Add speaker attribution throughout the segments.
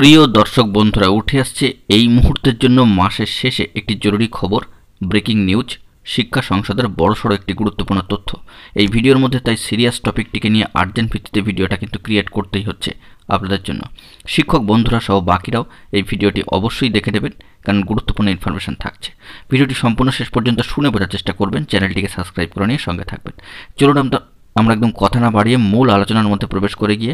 Speaker 1: প্রিয় দর্শক বন্ধুরা, উঠে আসছে এই মুহূর্তের জন্য মাসের শেষে একটি জরুরি খবর, ব্রেকিং নিউজ। শিক্ষা সংসদের বড়সড় একটি গুরুত্বপূর্ণ তথ্য এই ভিডিওর মধ্যে, তাই সিরিয়াস টপিকটিকে নিয়ে আর্জেন্ট ভিত্তিতে ভিডিওটা কিন্তু ক্রিয়েট করতেই হচ্ছে আপনাদের জন্য। শিক্ষক বন্ধুরা সহ বাকিরাও এই ভিডিওটি অবশ্যই দেখে নেবেন, কারণ গুরুত্বপূর্ণ ইনফরমেশন থাকছে। ভিডিওটি সম্পূর্ণ শেষ পর্যন্ত শুনে বোঝার চেষ্টা করবেন, চ্যানেলটিকে সাবস্ক্রাইব করে নিয়ে সঙ্গে থাকবেন। চলুন আমরা একদম কথা না বাড়িয়ে মূল আলোচনার মধ্যে প্রবেশ করে গিয়ে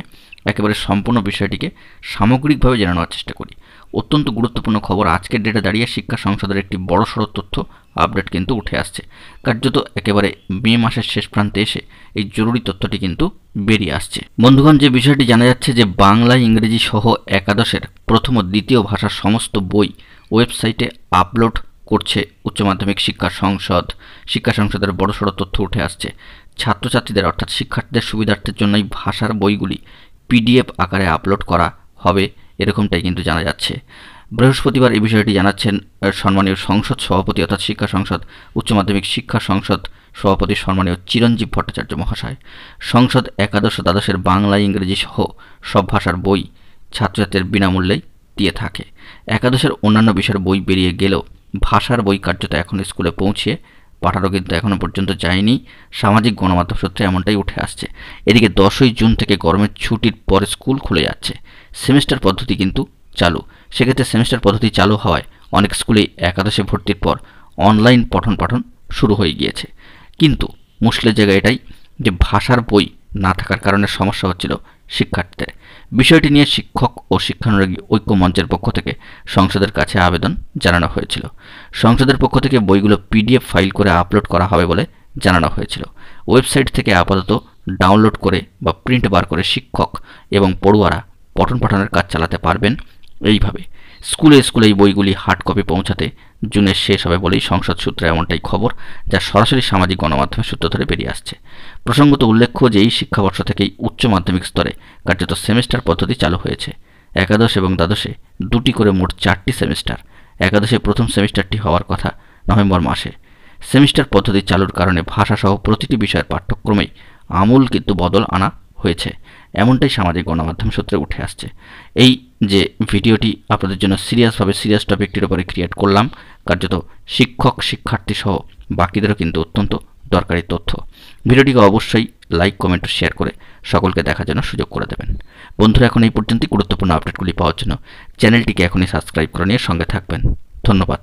Speaker 1: একেবারে সম্পূর্ণ বিষয়টিকে সামগ্রিকভাবে জেনে নেওয়ার চেষ্টা করি। অত্যন্ত গুরুত্বপূর্ণ খবর, আজকের ডেটে দাঁড়িয়ে শিক্ষা সংসদের একটি বড়সড় তথ্য আপডেট কিন্তু উঠে আসছে। কার্যত একেবারে মে মাসের শেষ প্রান্তে এসে এই জরুরি তথ্যটি কিন্তু বেরিয়ে আসছে। বন্ধুগণ, যে বিষয়টি জানা যাচ্ছে যে বাংলা, ইংরেজি সহ একাদশের প্রথম ও দ্বিতীয় ভাষার সমস্ত বই ওয়েবসাইটে আপলোড করছে উচ্চ মাধ্যমিক শিক্ষা সংসদ। শিক্ষা সংসদের বড়সড় তথ্য উঠে আসছে। ছাত্রছাত্রীদের অর্থাৎ শিক্ষার্থীদের সুবিধার্থের জন্য এই ভাষার বইগুলি পিডিএফ আকারে আপলোড করা হবে, এরকমটাই কিন্তু জানা যাচ্ছে। বৃহস্পতিবার এই বিষয়টি জানাচ্ছেন সম্মানীয় সংসদ সভাপতি অর্থাৎ শিক্ষা সংসদ উচ্চ মাধ্যমিক শিক্ষা সংসদ সভাপতি সম্মানীয় চিরঞ্জীব ভট্টাচার্য মহাশয়। সংসদ একাদশ ও দ্বাদশের বাংলা, ইংরেজি সহ সব ভাষার বই ছাত্রছাত্রীদের বিনামূল্যেই দিয়ে থাকে। একাদশের অন্যান্য বিষয়ের বই বেরিয়ে গেলেও ভাষার বই কার্যত এখন স্কুলে পৌঁছে পাঠানো কিন্তু এখনও পর্যন্ত যায়নি। সামাজিক গণমাধ্যম সূত্রে এমনটাই উঠে আসছে। এদিকে 10ই জুন থেকে গরমের ছুটির পরে স্কুল খুলে যাচ্ছে। সেমিস্টার পদ্ধতি কিন্তু চালু। সেক্ষেত্রে সেমিস্টার পদ্ধতি চালু হওয়ায় অনেক স্কুলেই একাদশে ভর্তির পর অনলাইন পঠন পাঠন শুরু হয়ে গিয়েছে। কিন্তু মুশকিলের জায়গা এটাই যে ভাষার বই না থাকার কারণে সমস্যা হচ্ছিল শিক্ষার্থীদের। বিষয়টি নিয়ে শিক্ষক ও শিক্ষানুরাগী ঐক্য মঞ্চের পক্ষ থেকে সংসদের কাছে আবেদন জানানো হয়েছিল। সংসদের পক্ষ থেকে বইগুলো পিডিএফ ফাইল করে আপলোড করা হবে বলে জানানো হয়েছিল। ওয়েবসাইট থেকে আপাতত ডাউনলোড করে বা প্রিন্ট বার করে শিক্ষক এবং পড়ুয়ারা পঠন পাঠনের কাজ চালাতে পারবেন। এইভাবে স্কুলে স্কুলে এই বইগুলি হার্ড কপি পৌঁছাতে জুনের শেষ হবে বলেই সংসদ সূত্রে এমনটাই খবর, যা সরাসরি সামাজিক গণমাধ্যমের সূত্র ধরে বেরিয়ে আসছে। প্রসঙ্গত উল্লেখ্য যে এই শিক্ষাবর্ষ থেকেই উচ্চ মাধ্যমিক স্তরে কার্যত সেমিস্টার পদ্ধতি চালু হয়েছে। একাদশ এবং দ্বাদশে দুটি করে মোট 4টি সেমিস্টার। একাদশে প্রথম সেমিস্টারটি হওয়ার কথা নভেম্বর মাসে। সেমিস্টার পদ্ধতি চালুর কারণে ভাষাসহ প্রতিটি বিষয়ের পাঠ্যক্রমেই আমূল কিন্তু বদল আনা হয়েছে, এমনটাই সামাজিক গণমাধ্যম সূত্রে উঠে আসছে। এই যে ভিডিওটি আপনাদের জন্য সিরিয়াস টপিকটির উপরে ক্রিয়েট করলাম, কার্যত শিক্ষক শিক্ষার্থী সহ বাকিদেরও কিন্তু অত্যন্ত দরকারি তথ্য। ভিডিওটিকে অবশ্যই লাইক, কমেন্ট ও শেয়ার করে সকলকে দেখার জন্য সুযোগ করে দেবেন। বন্ধুরা, এখন এই পর্যন্তই। গুরুত্বপূর্ণ আপডেটগুলি পাওয়ার জন্য চ্যানেলটিকে এখনই সাবস্ক্রাইব করে নিয়ে সঙ্গে থাকবেন। ধন্যবাদ।